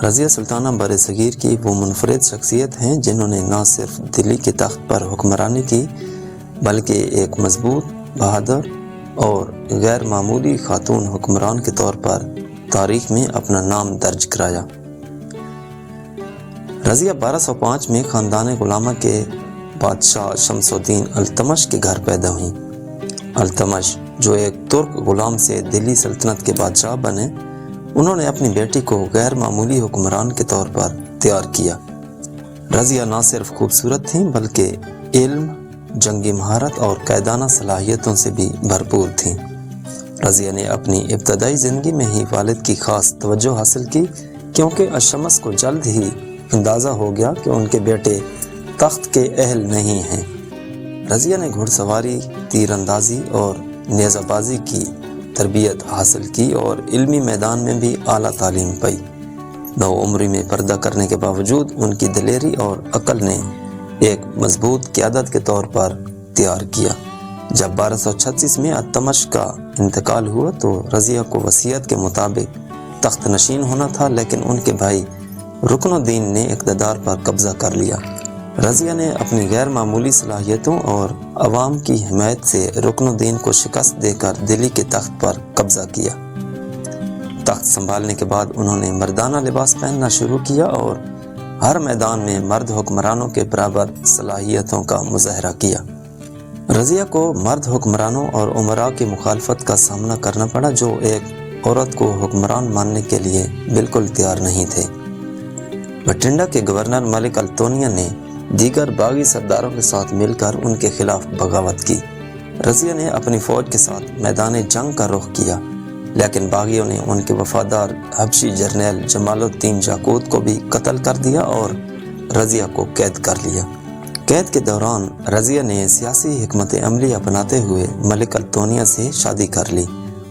رضیہ سلطانہ برصغیر کی وہ منفرد شخصیت ہیں جنہوں نے نہ صرف دلی کے تخت پر حکمرانی کی بلکہ ایک مضبوط، بہادر اور غیر معمولی خاتون حکمران کے طور پر تاریخ میں اپنا نام درج کرایا۔ رضیہ 1205 میں خاندان غلامہ کے بادشاہ شمس الدین التمش کے گھر پیدا ہوئیں۔ التمش جو ایک ترک غلام سے دلی سلطنت کے بادشاہ بنے، انہوں نے اپنی بیٹی کو غیر معمولی حکمران کے طور پر تیار کیا۔ رضیہ نہ صرف خوبصورت تھیں بلکہ علم، جنگی مہارت اور قائدانہ صلاحیتوں سے بھی بھرپور تھیں۔ رضیہ نے اپنی ابتدائی زندگی میں ہی والد کی خاص توجہ حاصل کی، کیونکہ الشمس کو جلد ہی اندازہ ہو گیا کہ ان کے بیٹے تخت کے اہل نہیں ہیں۔ رضیہ نے گھڑ سواری، تیر اندازی اور نیزہ بازی کی تربیت حاصل کی اور علمی میدان میں بھی اعلیٰ تعلیم پائی۔ نوعمری میں پردہ کرنے کے باوجود ان کی دلیری اور عقل نے ایک مضبوط قیادت کے طور پر تیار کیا۔ جب 1236 میں التمش کا انتقال ہوا تو رضیہ کو وصیت کے مطابق تخت نشین ہونا تھا، لیکن ان کے بھائی رکن الدین نے اقتدار پر قبضہ کر لیا۔ رضیہ نے اپنی غیر معمولی صلاحیتوں اور عوام کی حمایت سے رکن الدین کو شکست دے کر دلی کے تخت پر قبضہ کیا۔ تخت سنبھالنے کے بعد انہوں نے مردانہ لباس پہننا شروع کیا اور ہر میدان میں مرد حکمرانوں کے برابر صلاحیتوں کا مظاہرہ کیا۔ رضیہ کو مرد حکمرانوں اور امراء کی مخالفت کا سامنا کرنا پڑا، جو ایک عورت کو حکمران ماننے کے لیے بالکل تیار نہیں تھے۔ بٹھنڈا کے گورنر ملک التونیا نے دیگر باغی سرداروں کے ساتھ مل کر ان کے خلاف بغاوت کی۔ رضیہ نے اپنی فوج کے ساتھ میدان جنگ کا رخ کیا، لیکن باغیوں نے ان کے وفادار حبشی جرنیل جمال الدین جاقوت کو بھی قتل کر دیا اور رضیہ کو قید کر لیا۔ قید کے دوران رضیہ نے سیاسی حکمت عملی اپناتے ہوئے ملک التونیا سے شادی کر لی۔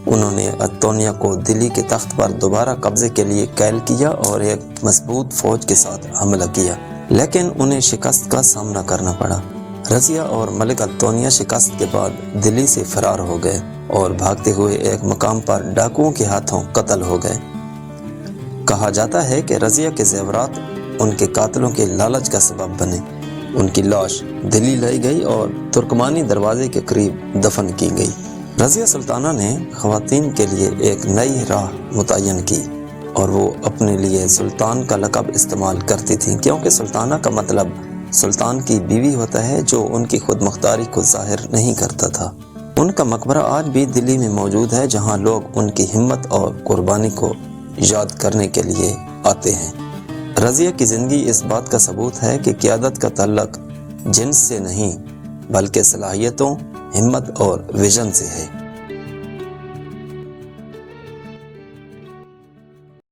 انہوں نے التونیا کو دلی کے تخت پر دوبارہ قبضے کے لیے قائل کیا اور ایک مضبوط فوج کے ساتھ حملہ کیا، لیکن انہیں شکست کا سامنا کرنا پڑا۔ رضیہ اور ملک التونیا شکست کے بعد دلی سے فرار ہو گئے اور بھاگتے ہوئے ایک مقام پر ڈاکوؤں کے ہاتھوں قتل ہو گئے۔ کہا جاتا ہے کہ رضیہ کے زیورات ان کے قاتلوں کے لالچ کا سبب بنے۔ ان کی لاش دلی لائی گئی اور ترکمانی دروازے کے قریب دفن کی گئی۔ رضیہ سلطانہ نے خواتین کے لیے ایک نئی راہ متعین کی اور وہ اپنے لیے سلطان کا لقب استعمال کرتی تھیں، کیونکہ سلطانہ کا مطلب سلطان کی بیوی ہوتا ہے جو ان کی خود مختاری کو ظاہر نہیں کرتا تھا۔ ان کا مقبرہ آج بھی دلی میں موجود ہے، جہاں لوگ ان کی ہمت اور قربانی کو یاد کرنے کے لیے آتے ہیں۔ رضیہ کی زندگی اس بات کا ثبوت ہے کہ قیادت کا تعلق جنس سے نہیں بلکہ صلاحیتوں، ہمت اور ویژن سے ہے۔